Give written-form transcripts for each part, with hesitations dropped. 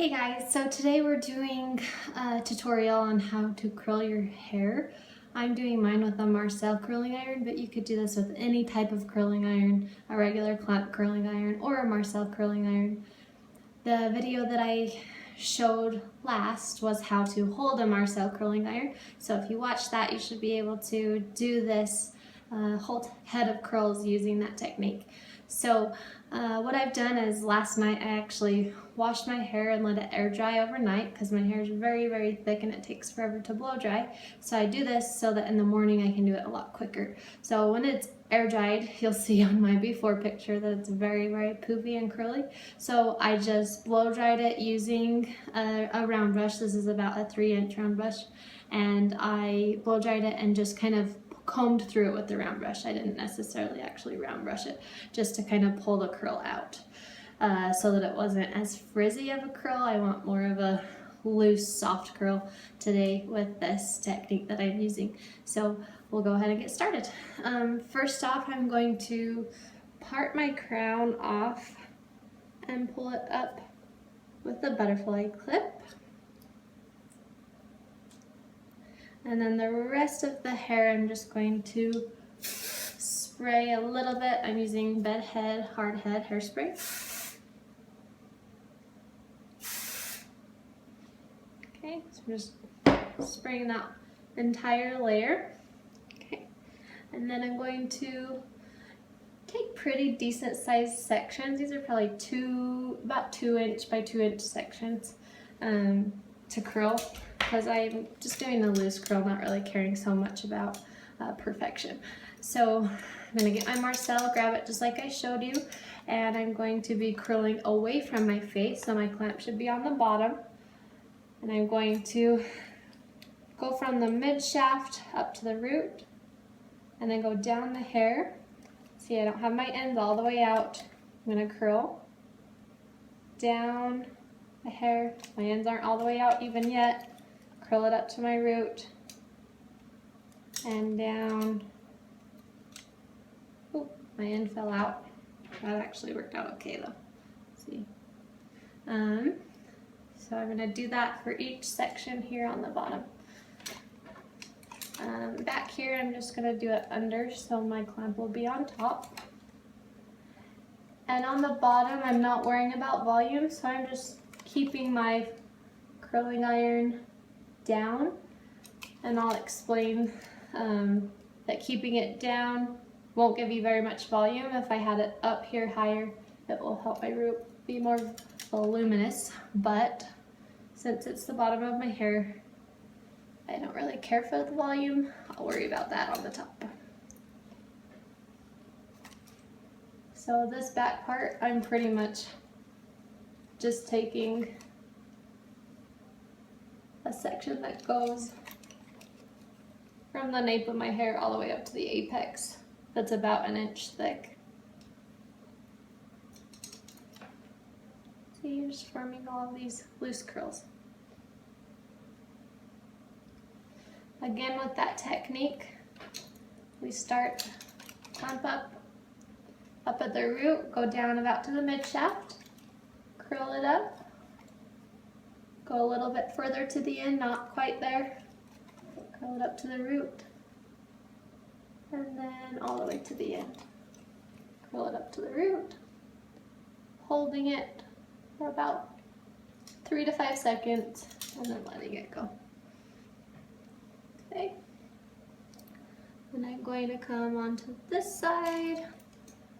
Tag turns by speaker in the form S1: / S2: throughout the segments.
S1: Hey guys, so today we're doing a tutorial on how to curl your hair. I'm doing mine with a Marcel curling iron, but you could do this with any type of curling iron, a regular clamp curling iron or a Marcel curling iron. The video that I showed last was how to hold a Marcel curling iron, so if you watch that you should be able to do this whole head of curls using that technique. So what I've done is last night I actually washed my hair and let it air dry overnight because my hair is very thick and it takes forever to blow dry. So I do this so that in the morning I can do it a lot quicker. So when it's air dried, you'll see on my before picture that it's very poofy and curly. So I just blow dried it using a round brush. This is about a 3-inch round brush, and I blow dried it and just kind of combed through it with the round brush. I didn't necessarily actually round brush it, just to kind of pull the curl out so that it wasn't as frizzy of a curl. I want more of a loose, soft curl today with this technique that I'm using. So we'll go ahead and get started. First off, I'm going to part my crown off and pull it up with a butterfly clip. And then the rest of the hair I'm just going to spray a little bit. I'm using bed head, hard head hairspray. Okay, so I'm just spraying that entire layer. Okay, and then I'm going to take pretty decent sized sections. These are probably about 2-inch by 2-inch sections to curl, because I'm just doing a loose curl, not really caring so much about perfection. So I'm going to get my Marcel, grab it just like I showed you, and I'm going to be curling away from my face, so my clamp should be on the bottom. And I'm going to go from the mid shaft up to the root, and then go down the hair. See, I don't have my ends all the way out. I'm going to curl down the hair. My ends aren't all the way out even yet. Curl it up to my root and down. Oh, my end fell out. That actually worked out okay though. Let's see. So I'm going to do that for each section here on the bottom. Back here I'm just going to do it under so my clamp will be on top. And on the bottom I'm not worrying about volume, so I'm just keeping my curling iron down, and I'll explain that keeping it down won't give you very much volume. If I had it up here higher, it will help my root be more voluminous, but since it's the bottom of my hair, I don't really care for the volume. I'll worry about that on the top. So this back part, I'm pretty much just taking a section that goes from the nape of my hair all the way up to the apex. That's about 1 inch thick. So you're just forming all of these loose curls. Again, with that technique, we start clamp up at the root, go down about to the mid shaft, curl it up, go a little bit further to the end, not quite there, curl it up to the root, and then all the way to the end. Curl it up to the root, holding it for about 3 to 5 seconds, and then letting it go. Okay, and I'm going to come onto this side,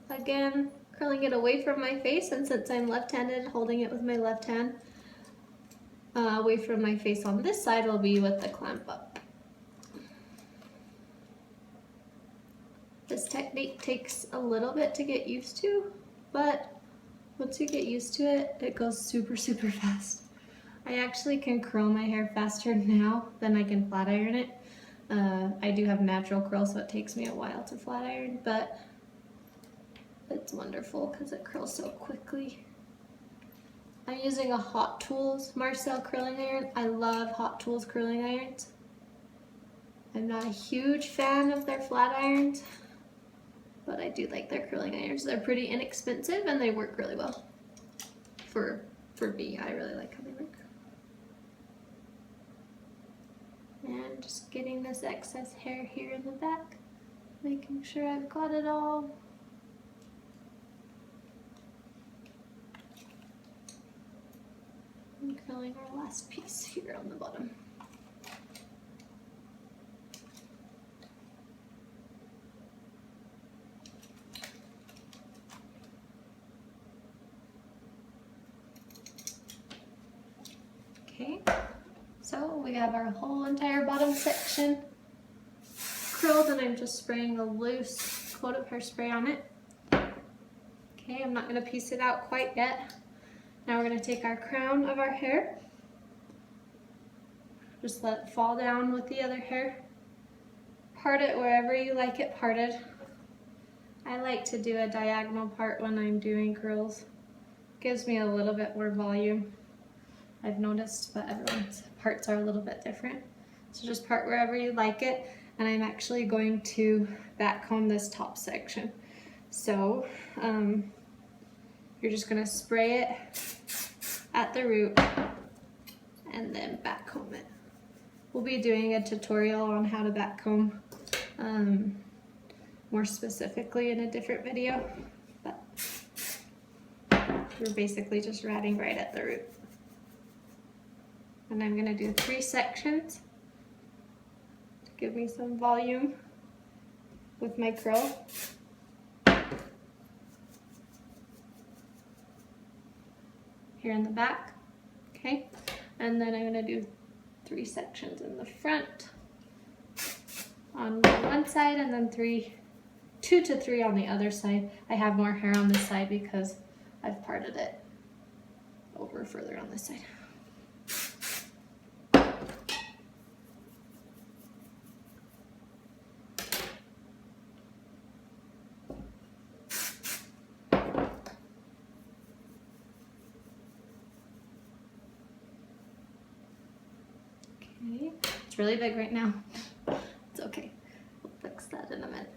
S1: again curling it away from my face, and since I'm left-handed, holding it with my left hand, away from my face on this side will be with the clamp up. This technique takes a little bit to get used to, but once you get used to it, it goes super fast. I actually can curl my hair faster now than I can flat iron it. I do have natural curls, so it takes me a while to flat iron, but it's wonderful because it curls so quickly. I'm using a Hot Tools Marcel curling iron. I love Hot Tools curling irons. I'm not a huge fan of their flat irons, but I do like their curling irons. They're pretty inexpensive and they work really well for for me. I really like how they work. And just getting this excess hair here in the back, making sure I've got it all. And curling our last piece here on the bottom. Okay, so we have our whole entire bottom section curled, and I'm just spraying a loose coat of hairspray on it. Okay, I'm not going to piece it out quite yet. Now we're going to take our crown of our hair, just let it fall down with the other hair. Part it wherever you like it parted. I like to do a diagonal part when I'm doing curls. Gives me a little bit more volume, I've noticed, but everyone's parts are a little bit different. So just part wherever you like it, and I'm actually going to back comb this top section. So you're just going to spray it at the root and then back comb it. We'll be doing a tutorial on how to back comb more specifically in a different video, but we're basically just ratting right at the root. And I'm going to do 3 sections to give me some volume with my curl. Here in the back, okay? And then I'm going to do 3 sections in the front on one side, and then 2 to 3 on the other side. I have more hair on this side because I've parted it over further on this side. Okay, it's really big right now. It's okay. We'll fix that in a minute.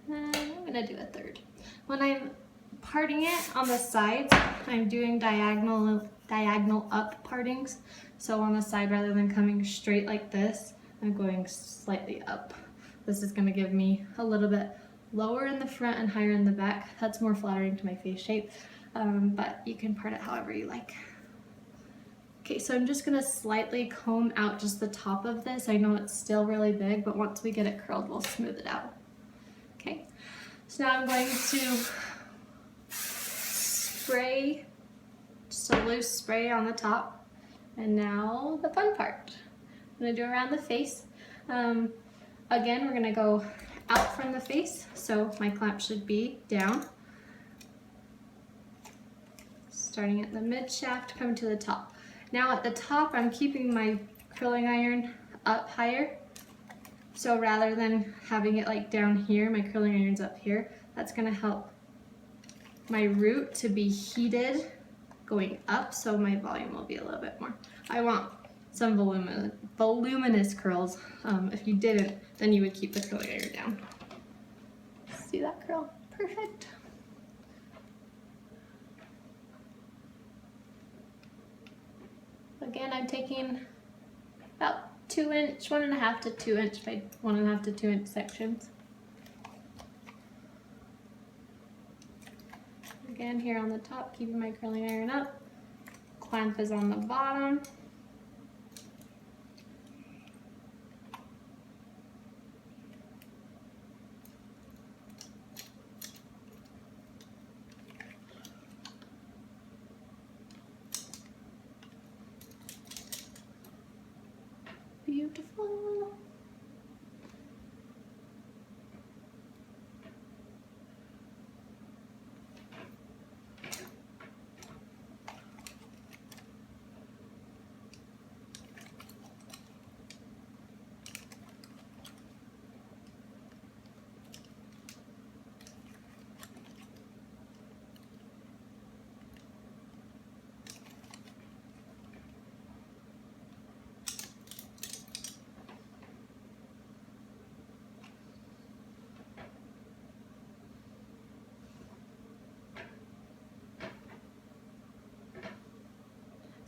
S1: And I'm gonna do a third. When I'm parting it on the sides, I'm doing diagonal up partings. So on the side, rather than coming straight like this, I'm going slightly up. This is gonna give me a little bit lower in the front and higher in the back. That's more flattering to my face shape, but you can part it however you like. Okay, so I'm just gonna slightly comb out just the top of this. I know it's still really big, but once we get it curled, we'll smooth it out. Okay, so now I'm going to spray, just a loose spray on the top. And now the fun part. I'm gonna do around the face. Again, we're gonna go out from the face, so my clamp should be down. Starting at the mid shaft, coming to the top. Now at the top, I'm keeping my curling iron up higher. So rather than having it like down here, my curling iron's up here. That's gonna help my root to be heated going up, so my volume will be a little bit more. I want some voluminous curls. If you didn't, then you would keep the curling iron down. See that curl? Perfect. Again, I'm taking about 1.5 to 2 inch by 1.5 to 2 inch sections. Again, here on the top, keeping my curling iron up. Clamp is on the bottom. Beautiful.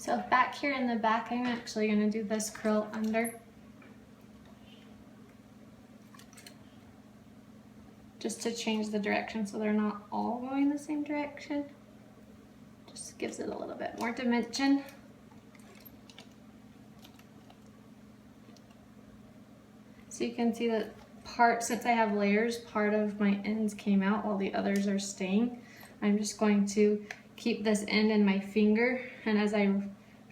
S1: So back here in the back, I'm actually going to do this curl under. Just to change the direction so they're not all going the same direction. Just gives it a little bit more dimension. So you can see that since I have layers, part of my ends came out while the others are staying. I'm just going to keep this end in my finger, and as I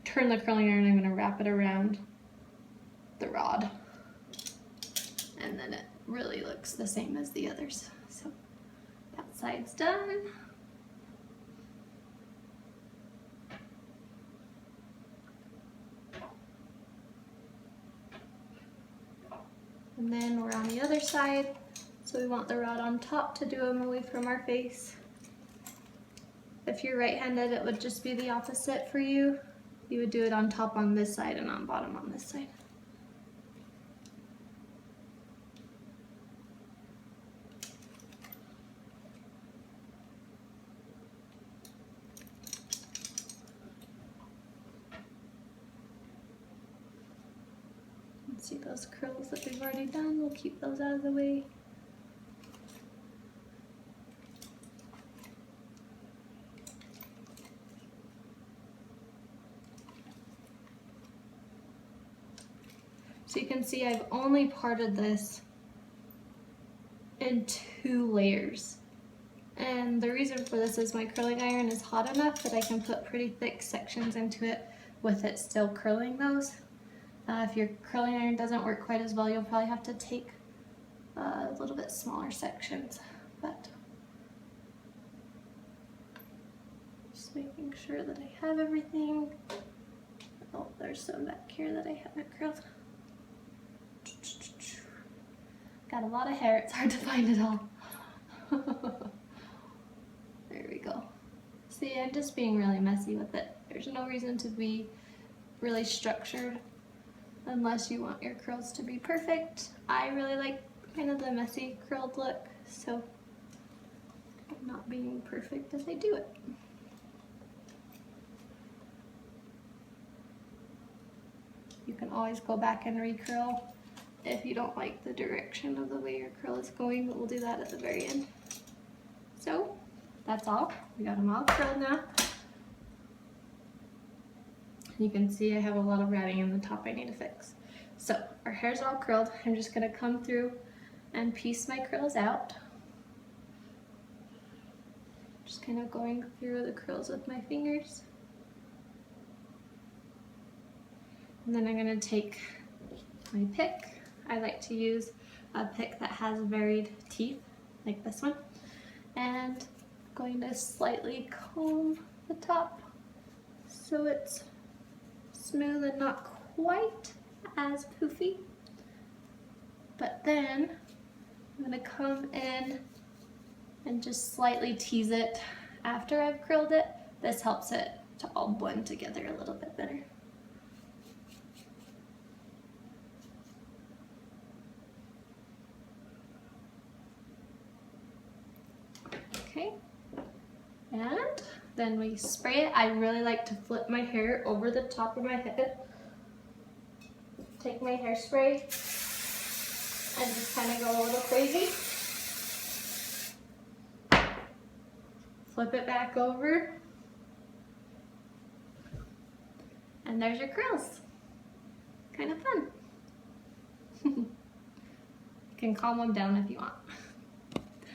S1: turn the curling iron, I'm going to wrap it around the rod. And then it really looks the same as the others. So that side's done. And then we're on the other side, so we want the rod on top to do them away from our face. If you're right-handed, it would just be the opposite for you. You would do it on top on this side and on bottom on this side. See those curls that we've already done, we'll keep those out of the way. So you can see I've only parted this in 2 layers. And the reason for this is my curling iron is hot enough that I can put pretty thick sections into it with it still curling those. If your curling iron doesn't work quite as well, you'll probably have to take a little bit smaller sections, but just making sure that I have everything. Oh, there's some back here that I haven't curled. Got a lot of hair, it's hard to find it all. There we go. See, I'm just being really messy with it. There's no reason to be really structured unless you want your curls to be perfect. I really like kind of the messy curled look, so I'm not being perfect as I do it. You can always go back and recurl if you don't like the direction of the way your curl is going, but we'll do that at the very end. So that's all. We got them all curled now. You can see I have a lot of ratting in the top I need to fix. So our hair's all curled. I'm just gonna come through and piece my curls out. Just kind of going through the curls with my fingers. And then I'm gonna take my pick. I like to use a pick that has varied teeth, like this one. And I'm going to slightly comb the top so it's smooth and not quite as poofy. But then I'm going to come in and just slightly tease it after I've curled it. This helps it to all blend together a little bit better. Okay, and then we spray it. I really like to flip my hair over the top of my head. Take my hairspray and just kind of go a little crazy. Flip it back over. And there's your curls. Kind of fun. You can calm them down if you want.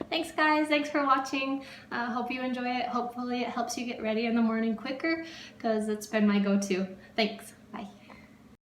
S1: Thanks guys, thanks for watching. Hope you enjoy it. Hopefully it helps you get ready in the morning quicker because it's been my go-to. Thanks.